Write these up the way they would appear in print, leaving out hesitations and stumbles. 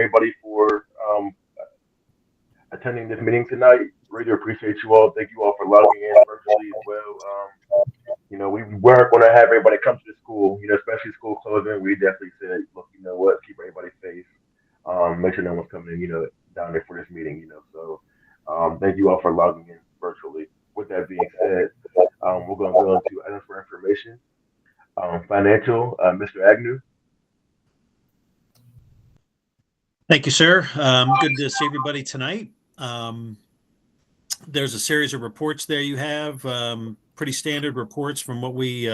everybody for attending this meeting tonight. Really appreciate you all. Thank you all for logging in virtually as well. We weren't going to have everybody come to the school, especially school closing. We definitely said, look, you know what, keep everybody safe. Make sure no one's coming in, down there for this meeting. So thank you all for logging in virtually. With that being said, we're going to go into items for information. Financial, Mr. Agnew. Thank you, sir. Good to see everybody tonight. There's a series of reports there you have, pretty standard reports from what we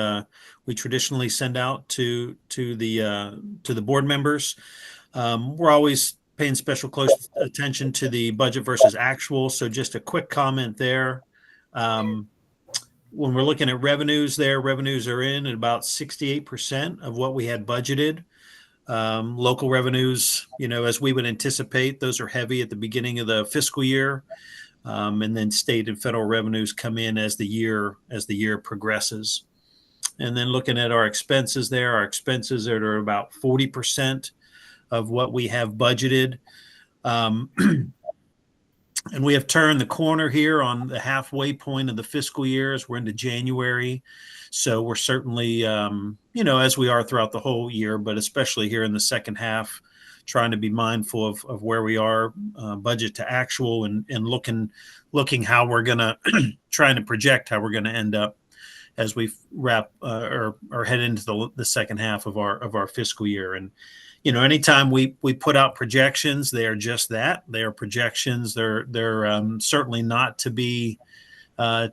traditionally send out to the board members. We're always paying special close attention to the budget versus actual. So just a quick comment there. When we're looking at revenues there, revenues are in at about 68% of what we had budgeted. Local revenues, as we would anticipate, those are heavy at the beginning of the fiscal year. And then state and federal revenues come in as the year progresses. And then looking at our expenses there, our expenses are about 40% of what we have budgeted. And we have turned the corner here on the halfway point of the fiscal year as we're into January. So we're certainly, as we are throughout the whole year, but especially here in the second half, trying to be mindful of where we are, budget to actual, and looking how we're going to trying to project how we're going to end up as we wrap or head into the second half of our fiscal year. And anytime we put out projections, they are just that. They are projections. They're certainly not to be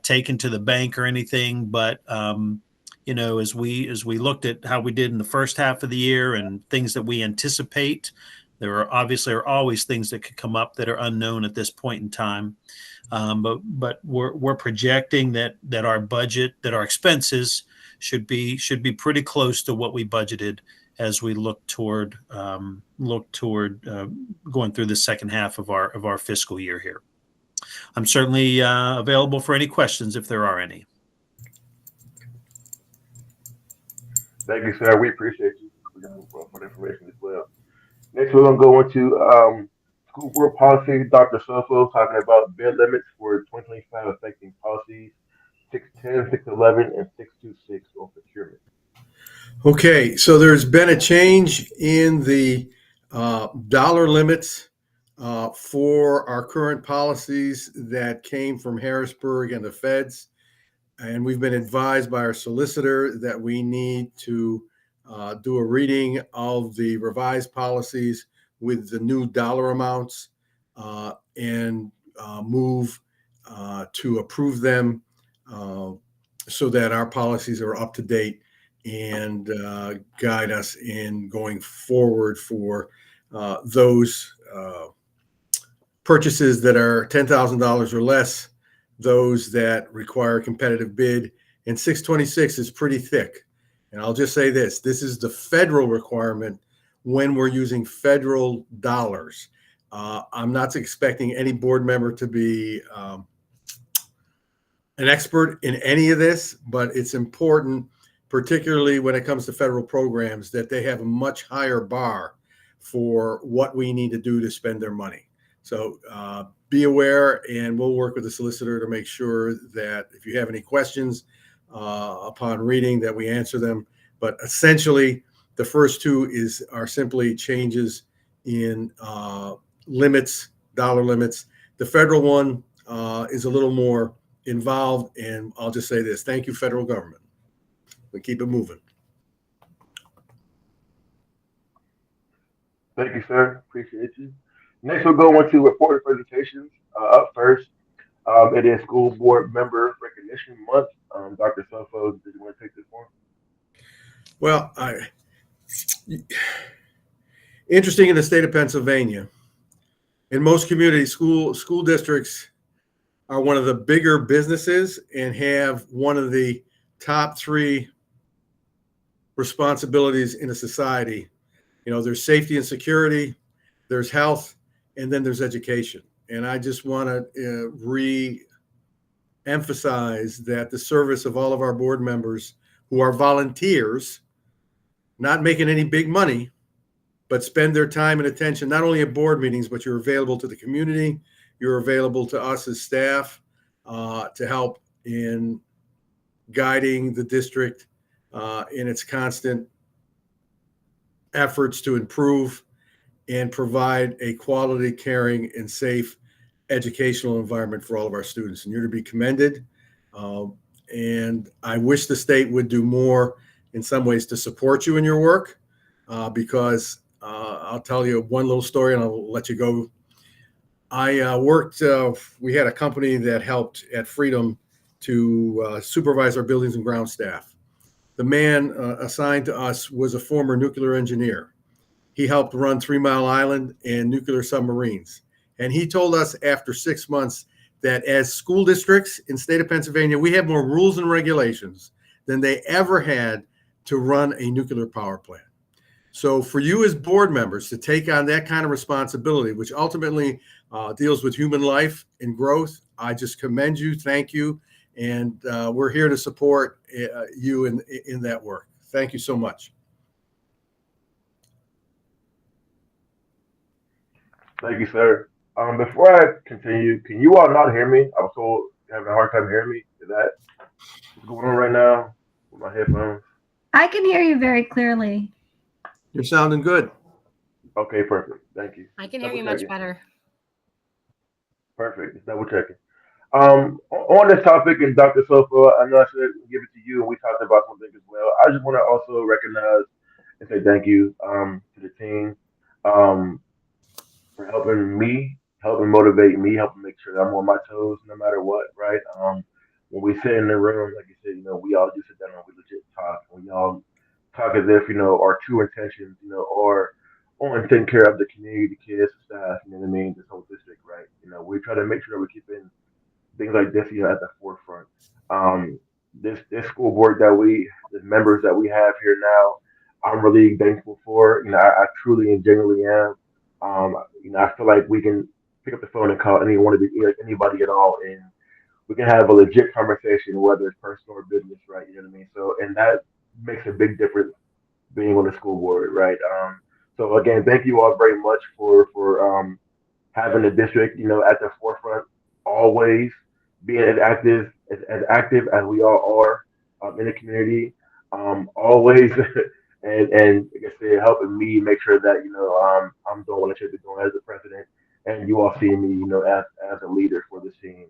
taken to the bank or anything. But as we looked at how we did in the first half of the year and things that we anticipate, there are always things that could come up that are unknown at this point in time. But we're projecting that our budget, that our expenses should be pretty close to what we budgeted as we look toward going through the second half of our fiscal year here. I'm certainly available for any questions if there are any. Thank you, sir. We appreciate you for the information as well. Next, we're going to go into school board policy. Dr. Sofo talking about bid limits for 2025 affecting policies 610, 611, and 626 on procurement. Okay, so there's been a change in the dollar limits for our current policies that came from Harrisburg and the feds. And we've been advised by our solicitor that we need to do a reading of the revised policies with the new dollar amounts and move to approve them so that our policies are up to date and guide us in going forward for those purchases that are $10,000 or less, those that require a competitive bid. And 626 is pretty thick. And I'll just say this is the federal requirement when we're using federal dollars. I'm not expecting any board member to be an expert in any of this, but it's important, particularly when it comes to federal programs, that they have a much higher bar for what we need to do to spend their money. So be aware, and we'll work with the solicitor to make sure that if you have any questions upon reading, that we answer them. But essentially, the first two are simply changes in limits, dollar limits. The federal one is a little more involved, and I'll just say this: thank you, federal government. We keep it moving. Thank you, sir. Appreciate you. Next, we'll go into report presentations. Up first, it is School Board Member Recognition Month. Dr. Sofo, did you want to take this one? Well, interesting in the state of Pennsylvania. In most communities, school districts are one of the bigger businesses and have one of the top three responsibilities in a society. There's safety and security, there's health, and then there's education. And I just want to re-emphasize that the service of all of our board members who are volunteers, not making any big money, but spend their time and attention not only at board meetings, but you're available to the community. You're available to us as staff to help in guiding the district in its constant efforts to improve and provide a quality, caring, and safe educational environment for all of our students. And you're to be commended. And I wish the state would do more in some ways to support you in your work because I'll tell you one little story and I'll let you go. I worked, we had a company that helped at Freedom to supervise our buildings and ground staff. The man assigned to us was a former nuclear engineer. He helped run 3 Mile Island and nuclear submarines. And he told us after 6 months that as school districts in the state of Pennsylvania, we have more rules and regulations than they ever had to run a nuclear power plant. So for you as board members to take on that kind of responsibility, which ultimately deals with human life and growth, I just commend you. Thank you. And we're here to support you in that work. Thank you so much. Thank you, sir. Before I continue, can you all not hear me? I was told having a hard time hearing me. Is that what's going on right now with my headphones? I can hear you very clearly. You're sounding good. Okay, perfect. Thank you. I can hear Double you much checking. better. Perfect. Just double checking. On this topic, and Dr. Sofa, I know I should give it to you, and we talked about something as well. I just want to also recognize and say thank you to the team um, for helping me, helping motivate me, helping make sure that I'm on my toes no matter what, right? When we sit in the room, like you said, we all just sit down and we legit talk. We all talk as if, our true intentions, are on taking care of the community, the kids, the staff, you know what I mean, this whole district, right? We try to make sure that we're keeping things like this, at the forefront. This school board the members that we have here now, I'm really thankful for. I truly and genuinely am. I feel like we can pick up the phone and call anybody at all, and we can have a legit conversation, whether it's personal or business, right? You know what I mean? So, and that makes a big difference being on the school board, right? So again, thank you all very much for having the district, at the forefront, always being as active as we all are in the community, always, and like I said, helping me make sure that I'm doing what I should be doing as the president, and you all see me, as a leader for this team.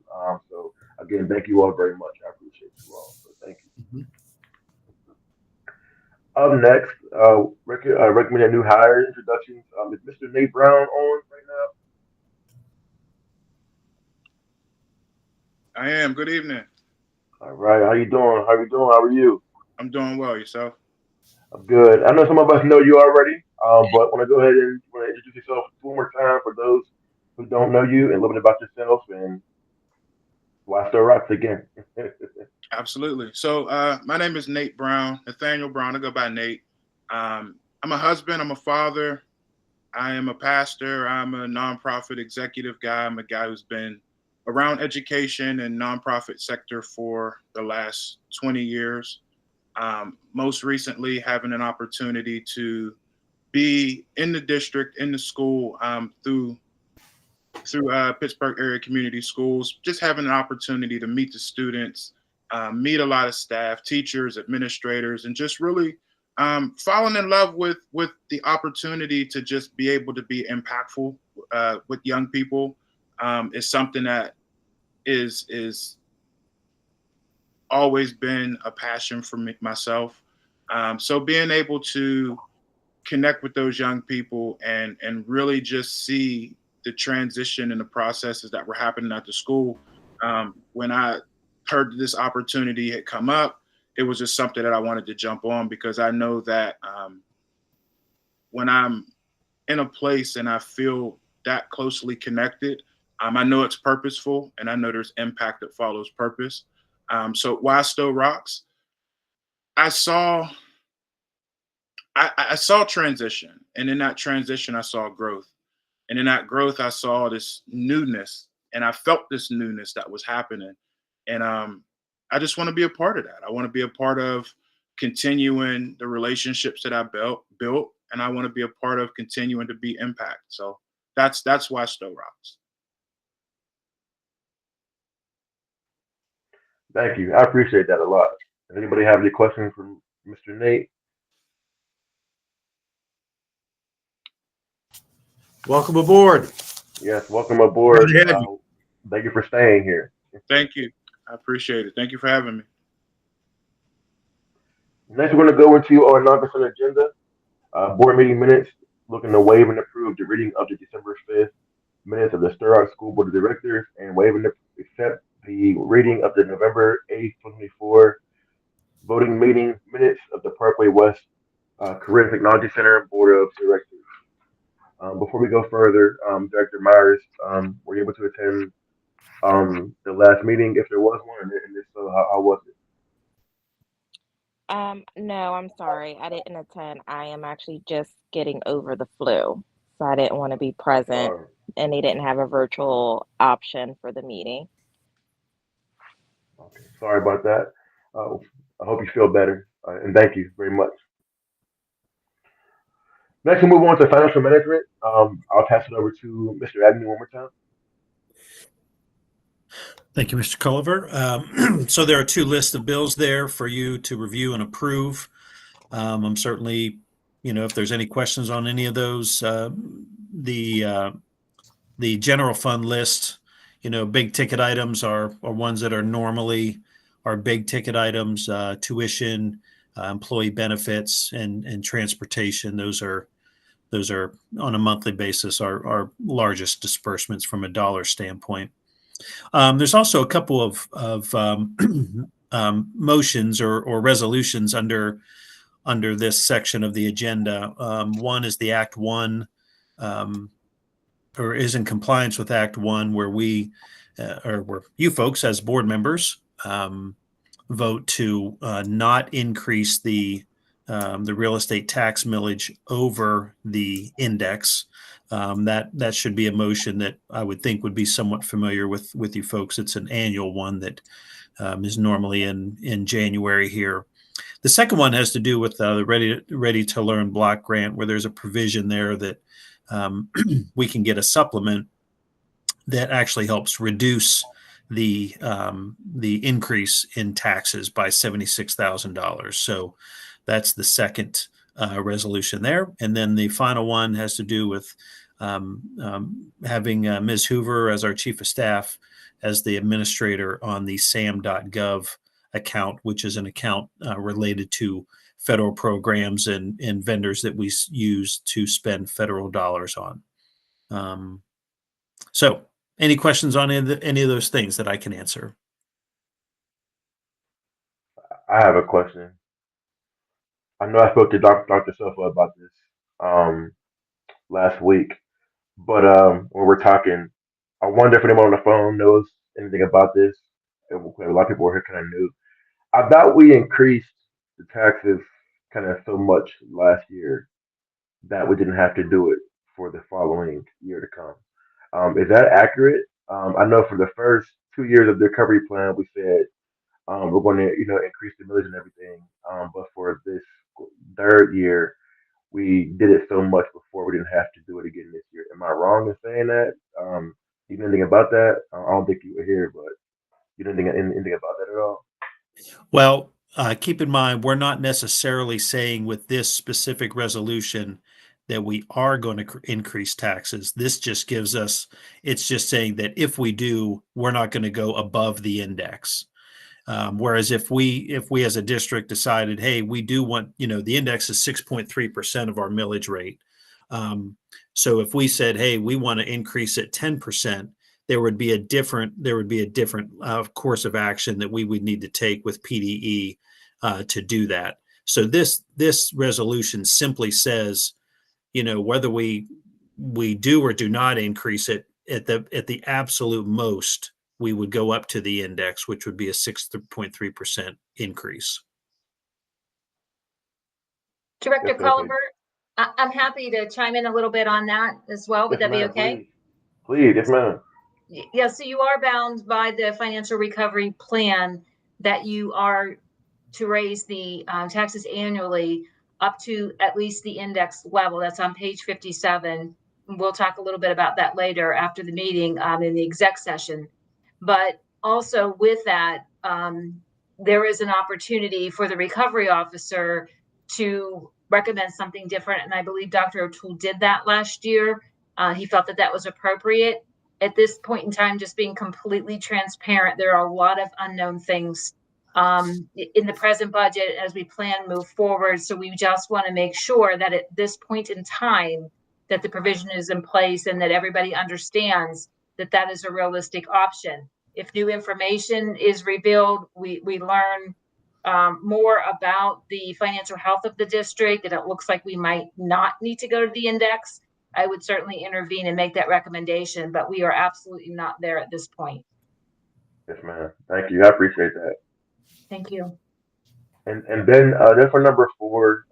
So again, thank you all very much. I appreciate you all. So thank you. Up next, recommended new hire introductions. Is Mr. Nate Brown on right now? I am. Good evening. All right. How you doing? How you doing? How are you? I'm doing well. Yourself? I'm good. I know some of us know you already, but want to go ahead and want to introduce yourself one more time for those who don't know you and a little bit about yourself and why Sto-Rox again. Absolutely. So, my name is Nate Brown, Nathaniel Brown. I go by Nate. I'm a husband. I'm a father. I am a pastor. I'm a nonprofit executive guy. I'm a guy who's been around education and nonprofit sector for the last 20 years. Most recently, having an opportunity to be in the district, in the school, through Pittsburgh area community schools, just having an opportunity to meet the students, meet a lot of staff, teachers, administrators, and just really falling in love with the opportunity to just be able to be impactful with young people is something that is always been a passion for me, myself. So being able to connect with those young people and really just see the transition and the processes that were happening at the school. When I heard this opportunity had come up, it was just something that I wanted to jump on because I know that when I'm in a place and I feel that closely connected, I know it's purposeful and I know there's impact that follows purpose. So why Sto-Rox? I saw I saw transition, and in that transition, I saw growth, and in that growth, I saw this newness, and I felt this newness that was happening, and I just want to be a part of that. I want to be a part of continuing the relationships that I built, and I want to be a part of continuing to be impact. So that's why Sto-Rox. Thank you. I appreciate that a lot. Does anybody have any questions for Mr. Nate? Welcome aboard. Yes, welcome Glad aboard. to have you. Thank you for staying here. Thank you. I appreciate it. Thank you for having me. Next, we're going to go into our non-consent agenda. Board meeting minutes, looking to waive and approve the reading of the December 5th minutes of the Sto-Rox School Board of Directors and waive and accept the reading of the November 8th, 2024 voting meeting minutes of the Parkway West Career Technology Center Board of Directors. Before we go further, Director Myers, were you able to attend the last meeting if there was one? And if so, how was it? No, I'm sorry. I didn't attend. I am actually just getting over the flu. So I didn't want to be present, Sorry. and they didn't have a virtual option for the meeting. Okay. Sorry about that. Uh, I hope you feel better. And thank you very much. Next, we'll move on to financial management. I'll pass it over to Mr. Agnew one more time. Thank you, Mr. Culliver. So there are two lists of bills there for you to review and approve. I'm certainly, if there's any questions on any of those, the general fund list, big ticket items are ones that are normally are big ticket items, tuition, employee benefits, and transportation. Those are on a monthly basis our largest disbursements from a dollar standpoint. There's also a couple of motions or resolutions under this section of the agenda. One is the Act 1, or is in compliance with Act 1, where we, or where you folks as board members, vote to not increase the real estate tax millage over the index. That should be a motion that I would think would be somewhat familiar with you folks. It's an annual one that is normally in January here. The second one has to do with the Ready to Learn block grant, where there's a provision there that we can get a supplement that actually helps reduce the increase in taxes by $76,000. So that's the second resolution there. And then the final one has to do with having Ms. Hoover as our chief of staff as the administrator on the sam.gov account, which is an account related to federal programs and vendors that we use to spend federal dollars on. So any questions on any of those things that I can answer? I have a question. I know I spoke to Dr. Sofa about this last week, but when we're talking, I wonder if anyone on the phone knows anything about this. A lot of people were here kind of new. I thought we increased the taxes kind of so much last year that we didn't have to do it for the following year to come. Is that accurate? I know for the first 2 years of the recovery plan, we said we're going to, increase the millage and everything. But for this third year, we did it so much before we didn't have to do it again this year. Am I wrong in saying that? You know anything about that? I don't think you were here, but you didn't think anything about that at all? Well, keep in mind, we're not necessarily saying with this specific resolution that we are going to increase taxes. This just gives us, it's just saying that if we do, we're not going to go above the index. Whereas if we as a district decided, hey, we do want, the index is 6.3% of our millage rate. So if we said, hey, we want to increase it 10%, there would be a different course of action that we would need to take with PDE to do that. So this resolution simply says, whether we do or do not increase it, at the absolute most, we would go up to the index, which would be a 6.3% increase. Director Yes, okay. Culliver, I'm happy to chime in a little bit on that as well. Would Yes, that be ma'am, okay? Please, yes, ma'am. Yeah, so you are bound by the financial recovery plan that you are to raise the taxes annually up to at least the index level. That's on page 57. We'll talk a little bit about that later after the meeting in the exec session. But also with that, there is an opportunity for the recovery officer to recommend something different. And I believe Dr. O'Toole did that last year. He felt that that was appropriate. At this point in time, just being completely transparent, there are a lot of unknown things in the present budget as we plan move forward. So we just want to make sure that at this point in time that the provision is in place and that everybody understands that that is a realistic option. If new information is revealed, we learn more about the financial health of the district, and it looks like we might not need to go to the index, I would certainly intervene and make that recommendation, but we are absolutely not there at this point. Yes, ma'am. Thank you. I appreciate that. Thank you. And then for number four,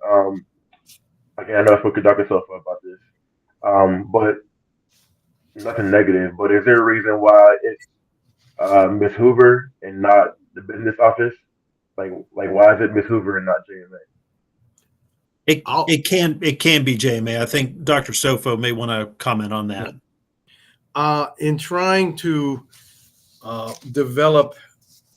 again, I know I spoke to Dr. Sofa about this, but nothing negative. But is there a reason why it's Miss Hoover and not the business office? Like why is it Miss Hoover and not JMA? It can be JMA. I think Dr. Sofo may want to comment on that. In trying to develop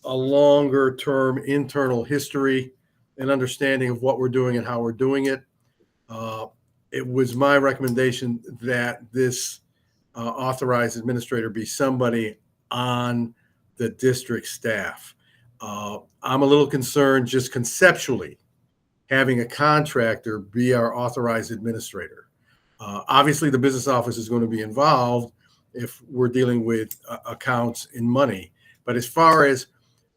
a longer term internal history and understanding of what we're doing and how we're doing it, it was my recommendation that this authorized administrator be somebody on the district staff. I'm a little concerned just conceptually having a contractor be our authorized administrator. Obviously, the business office is going to be involved if we're dealing with accounts and money. But as far as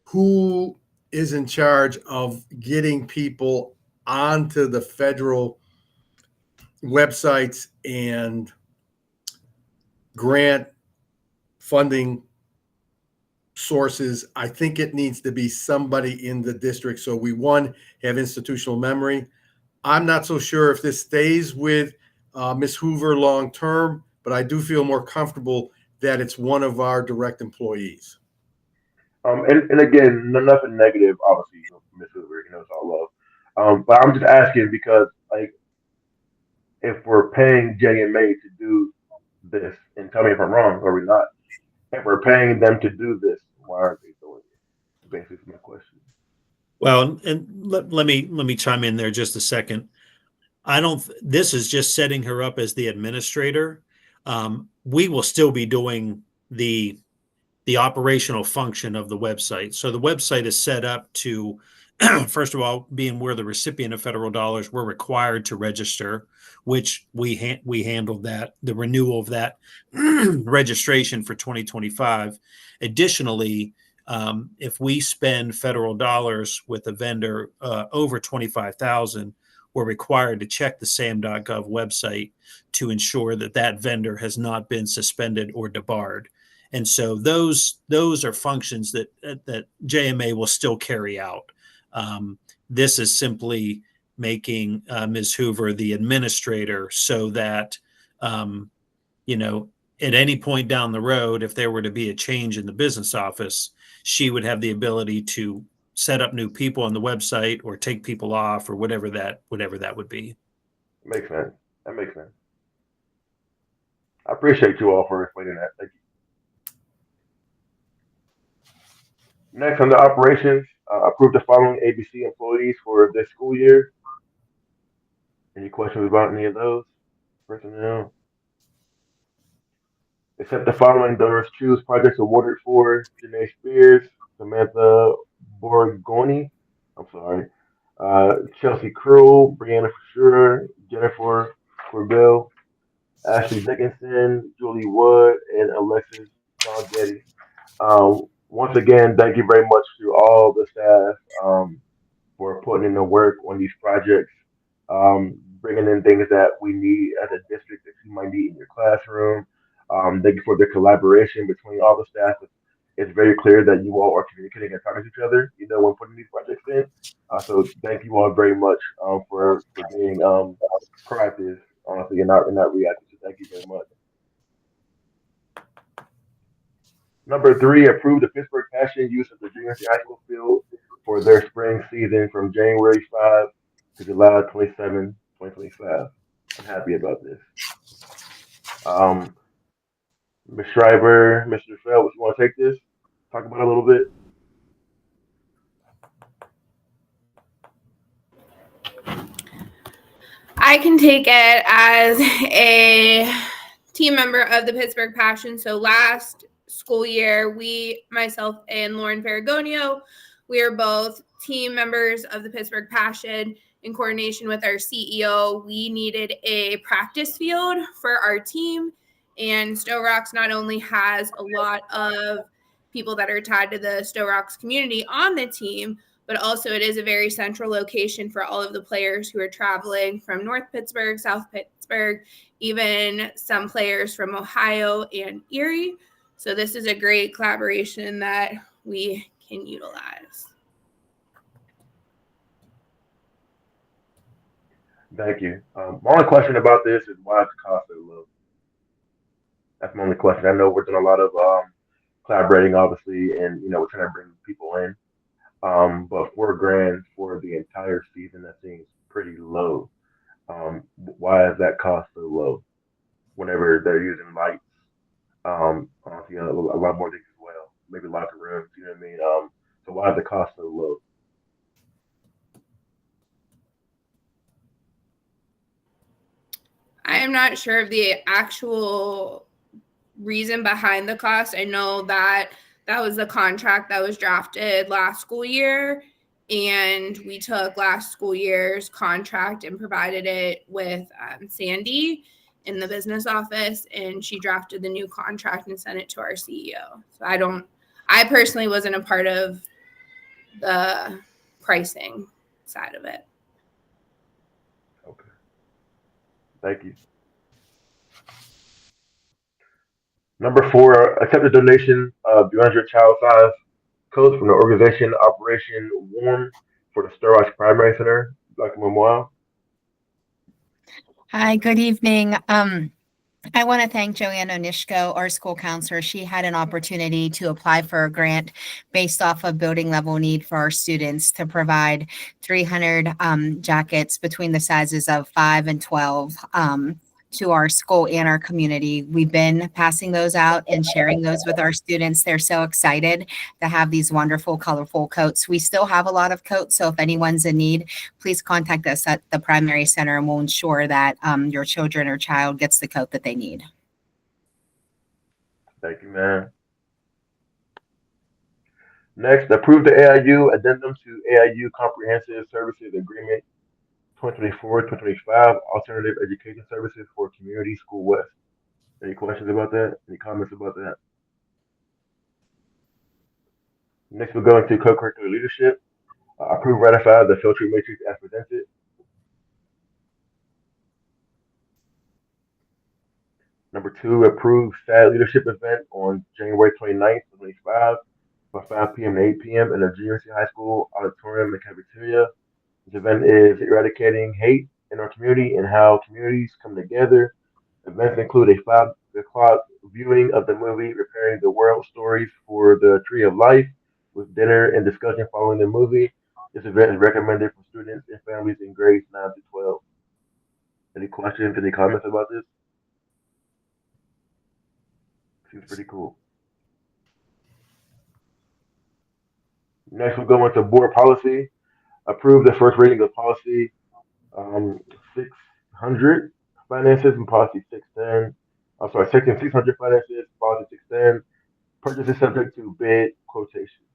who is in charge of getting people onto the federal websites and grant funding sources, I think it needs to be somebody in the district. So we, one, have institutional memory. I'm not so sure if this stays with Ms. Hoover long term, but I do feel more comfortable that it's one of our direct employees. And again, nothing negative, obviously, Miss Hoover, it's all love. But I'm just asking because, like, if we're paying JMA to do this, and tell me if I'm wrong or we're not, if we're paying them to do this, why aren't they doing it? Basically, my question. Well, and let me chime in there just a second. This is just setting her up as the administrator. We will still be doing the operational function of the website. So the website is set up to, first of all, being we're the recipient of federal dollars, we're required to register, which we handled that, the renewal of that registration for 2025. Additionally, if we spend federal dollars with a vendor over 25,000, we're required to check the sam.gov website to ensure that that vendor has not been suspended or debarred. And so those are functions that JMA will still carry out. This is simply making Ms. Hoover the administrator so that, at any point down the road, if there were to be a change in the business office, she would have the ability to set up new people on the website or take people off or whatever that would be. Makes sense. That makes sense. I appreciate you all for explaining that. Thank you. Next, on the operations, approve the following ABC employees for this school year. Any questions about any of those personnel? Accept the following donors choose projects awarded for Janae Spears, Samantha Borgoni, I'm sorry, Chelsea Cruel, Brianna Fisher, Jennifer Corbell, Ashley Dickinson, Julie Wood, and Alexis Getty. Once again, thank you very much to all the staff for putting in the work on these projects, bringing in things that we need as a district that you might need in your classroom. Thank you for the collaboration between all the staff. It's very clear that you all are communicating and talking to each other, when putting these projects in. So thank you all very much for being proactive, honestly, and not reactive. So thank you very much. Number three, approve the Pittsburgh Passion use of the Junior High School field for their spring season from January 5 to July 27, 2025. I'm happy about this. Um, Ms. Schreiber, Mr. Phelps, you want to take this? Talk about it a little bit? I can take it as a team member of the Pittsburgh Passion. So last school year, myself and Lauren Ferragonio, we are both team members of the Pittsburgh Passion. In coordination with our CEO, we needed a practice field for our team. And Sto-Rox not only has a lot of people that are tied to the Sto-Rox community on the team, but also it is a very central location for all of the players who are traveling from North Pittsburgh, South Pittsburgh, even some players from Ohio and Erie. So this is a great collaboration that we can utilize. Thank you. My only question about this is why is the cost so low? That's my only question. I know we're doing a lot of collaborating, obviously, and we're trying to bring people in. But 4 grand for the entire season, that seems pretty low. Why is that cost so low? Whenever they're using lights, a lot more things as well. Maybe locker rooms, you know what I mean? So why is the cost so low? I am not sure of the actual reason behind the cost. I know that was the contract that was drafted last school year, and we took last school year's contract and provided it with Sandy in the business office, and she drafted the new contract and sent it to our CEO. So I personally wasn't a part of the pricing side of it. Okay, thank you. Number 4, accept a donation of 300 child size coats from the organization Operation Warm for the Sto-Rox Primary Center. Dr. Memoir. Hi, good evening. I want to thank Joanne Onishko, our school counselor. She had an opportunity to apply for a grant based off of building level need for our students to provide 300 jackets between the sizes of 5 and 12 to our school and our community. We've been passing those out and sharing those with our students. They're so excited to have these wonderful, colorful coats. We still have a lot of coats, so if anyone's in need, please contact us at the primary center and we'll ensure that your children or child gets the coat that they need. Thank you, man. Next, approve the AIU addendum to AIU Comprehensive Services Agreement 2024-2025 Alternative Education Services for Community School West. Any questions about that? Any comments about that? Next, we'll go into co-curricular leadership. Approve, ratify the filtering matrix as presented. Number 2, approve SAD leadership event on January 29th, 2025 from 5 p.m. to 8 p.m. in the Junior High School auditorium and cafeteria. This event is eradicating hate in our community and how communities come together. Events include a 5 o'clock viewing of the movie Repairing the World Stories for the Tree of Life with dinner and discussion following the movie. This event is recommended for students and families in grades 9 to 12. Any questions, any comments about this? Seems pretty cool. Next, we'll go into board policy. Approve the first reading of policy 600 finances and policy 610. I'm sorry, section 600 finances, policy 610. Purchase is subject to bid quotation.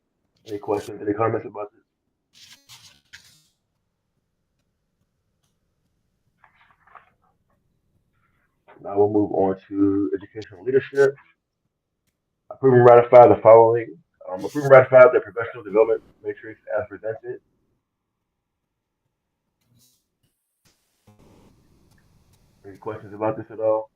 Any questions, any comments about this? Now we'll move on to educational leadership. Approve and ratify the following. Approve and ratify the professional development matrix as presented. Any questions about this at all?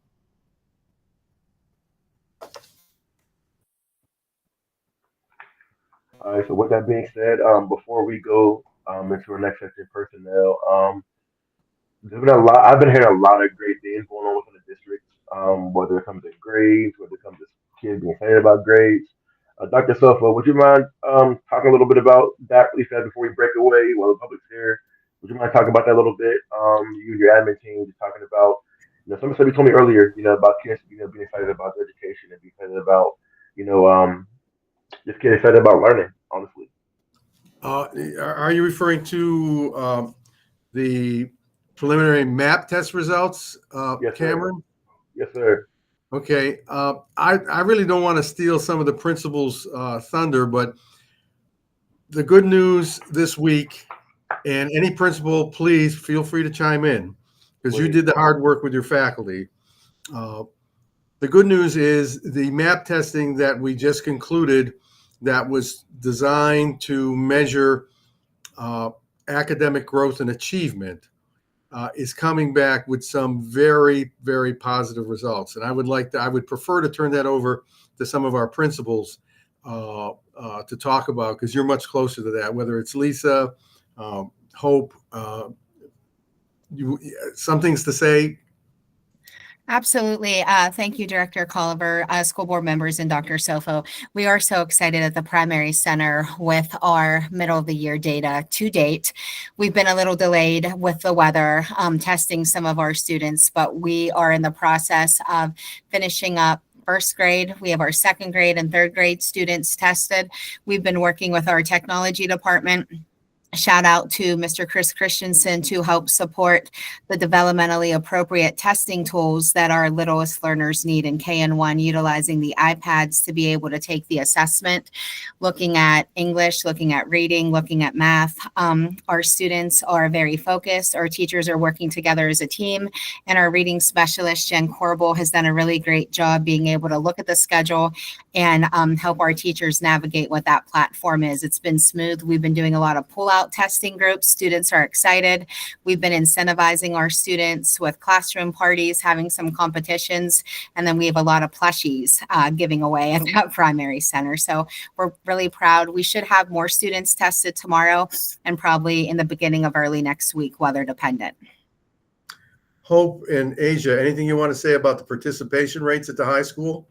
All right, so with that being said, before we go into our next section, personnel, there's been a lot. I've been hearing a lot of great things going on within the district, whether it comes to grades, whether it comes to kids being excited about grades. Dr. Sofa, would you mind talking a little bit about that really fast before we break away while the public's here? Would you mind talking about that a little bit? You and your admin team just talking about, somebody told me earlier, about kids, being excited about their education and being excited about, you know, um, just getting excited about learning, honestly. Are you referring to the preliminary map test results, Yes, sir. Cameron? Yes, sir. Okay. I really don't want to steal some of the principal's thunder, but the good news this week, and any principal, please feel free to chime in because you Please. did the hard work with your faculty. Uh, the good news is the map testing that we just concluded that was designed to measure uh, academic growth and achievement is coming back with some very, very positive results. And I would prefer to turn that over to some of our principals to talk about, because you're much closer to that, whether it's Lisa, Hope, some things to say. Absolutely. Thank you, Director Colliver, school board members, and Dr. Sofo. We are so excited at the primary center with our middle of the year data to date. We've been a little delayed with the weather, testing some of our students, but we are in the process of finishing up first grade. We have our second grade and third grade students tested. We've been working with our technology department. Shout out to Mr. Chris Christensen to help support the developmentally appropriate testing tools that our littlest learners need in KN1, utilizing the iPads to be able to take the assessment, looking at English, looking at reading, looking at math. Our students are very focused. Our teachers are working together as a team, and our reading specialist, Jen Corbel, has done a really great job being able to look at the schedule and help our teachers navigate what that platform is. It's been smooth. We've been doing a lot of pull-out testing groups. Students are excited. We've been incentivizing our students with classroom parties, having some competitions, and then we have a lot of plushies giving away at that primary center. So we're really proud. We should have more students tested tomorrow and probably in the beginning of early next week, weather dependent. Hope and Asia, anything you want to say about the participation rates at the high school?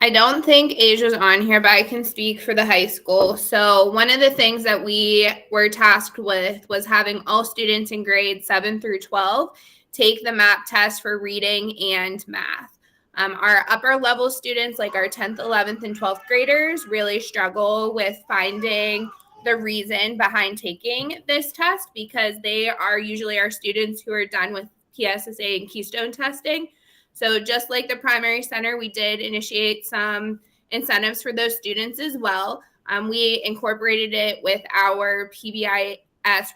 I don't think Asia's on here, but I can speak for the high school. So one of the things that we were tasked with was having all students in grades 7 through 12 take the MAP test for reading and math. Our upper level students, like our 10th, 11th, and 12th graders, really struggle with finding the reason behind taking this test because they are usually our students who are done with PSSA and Keystone testing. So just like the primary center, we did initiate some incentives for those students as well. We incorporated it with our PBIS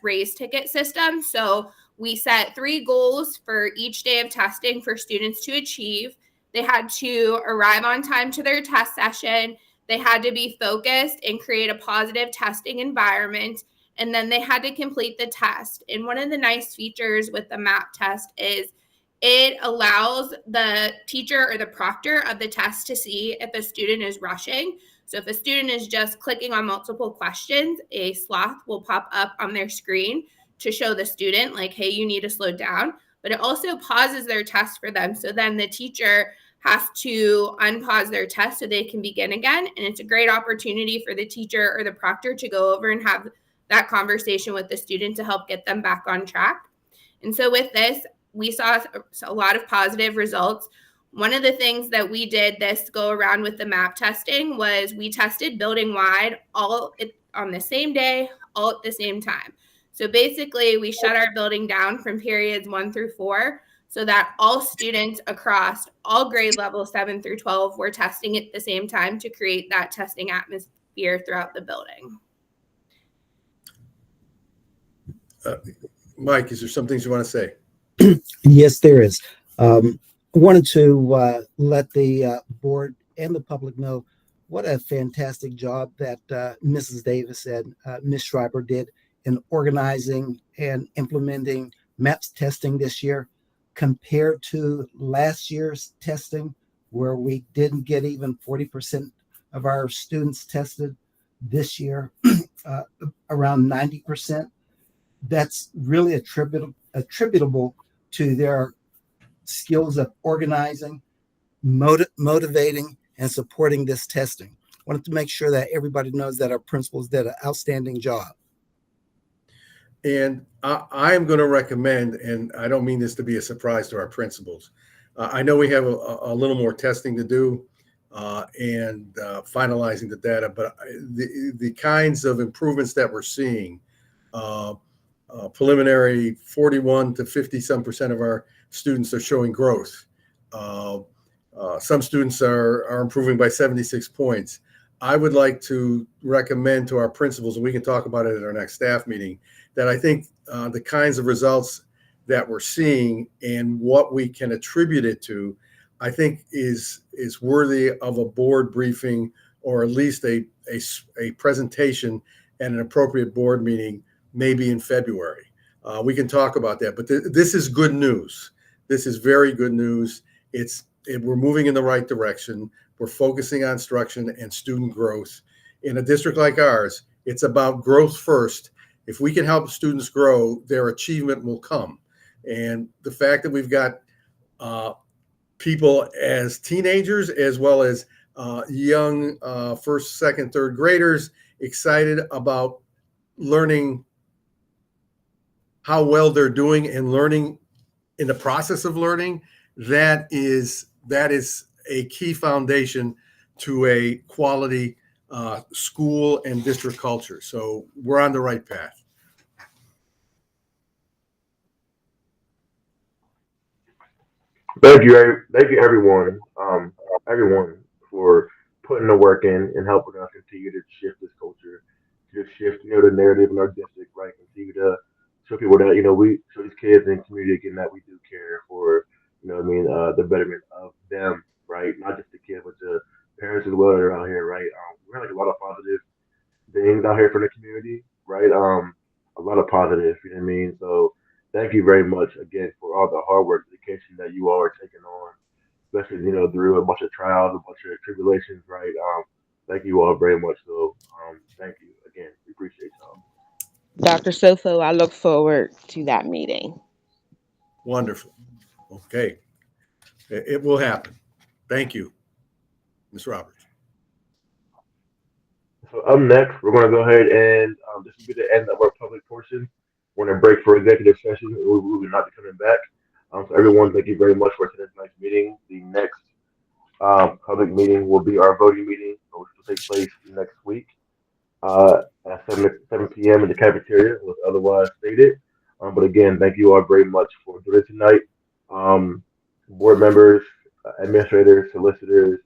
raise ticket system. So we set 3 goals for each day of testing for students to achieve. They had to arrive on time to their test session. They had to be focused and create a positive testing environment. And then they had to complete the test. And one of the nice features with the MAP test is it allows the teacher or the proctor of the test to see if a student is rushing. So if a student is just clicking on multiple questions, a sloth will pop up on their screen to show the student like, hey, you need to slow down. But it also pauses their test for them. So then the teacher has to unpause their test so they can begin again. And it's a great opportunity for the teacher or the proctor to go over and have that conversation with the student to help get them back on track. And so with this, we saw a lot of positive results. One of the things that we did this go around with the MAP testing was we tested building wide all on the same day, all at the same time. So basically we shut our building down from periods 1 through 4 so that all students across all grade levels 7 through 12 were testing at the same time to create that testing atmosphere throughout the building. Mike, is there some things you want to say? Yes, there is. I wanted to let the board and the public know what a fantastic job that Mrs. Davis and Ms. Schreiber did in organizing and implementing MAPS testing this year compared to last year's testing, where we didn't get even 40% of our students tested. This year, around 90%. That's really attributable to their skills of organizing, motivating, and supporting this testing. I wanted to make sure that everybody knows that our principals did an outstanding job. And I am going to recommend, and I don't mean this to be a surprise to our principals. I know we have a little more testing to do and finalizing the data, but the kinds of improvements that we're seeing, uh, preliminary 41 to 50 some percent of our students are showing growth. Uh, some students are improving by 76 points. I would like to recommend to our principals, and we can talk about it at our next staff meeting, that I think the kinds of results that we're seeing and what we can attribute it to, I think is worthy of a board briefing or at least a presentation at an appropriate board meeting, maybe in February. We can talk about that, but this is good news. This is very good news. We're moving in the right direction. We're focusing on instruction and student growth. In a district like ours, it's about growth first. If we can help students grow, their achievement will come. And the fact that we've got people as teenagers as well as young first, second, third graders excited about learning how well they're doing and learning in the process of learning, that is a key foundation to a quality school and district culture. So we're on the right path. Thank you, everyone for putting the work in and helping us continue to shift this culture, to shift, the narrative in our district, right? Continue to show people that, we show these kids and community again that we do care for, the betterment of them, right? Not just the kids, but the parents as well that are out here, right? We have like a lot of positive things out here for the community, right? A lot of positive, you know what I mean? So thank you very much again for all the hard work, dedication that you all are taking on, especially, through a bunch of trials, a bunch of tribulations, right? Thank you all very much. So, thank you again. We appreciate y'all. Dr. Sofo, I look forward to that meeting. Wonderful. Okay. It will happen. Thank you, Ms. Roberts. So up next, we're going to go ahead and this will be the end of our public portion. We're going to break for executive session. We will not be coming back. So everyone, thank you very much for attending tonight's meeting. The next public meeting will be our voting meeting, which will take place next week at 7 p.m. in the cafeteria, was otherwise stated. But again, thank you all very much for doing it tonight. Board members, administrators, solicitors,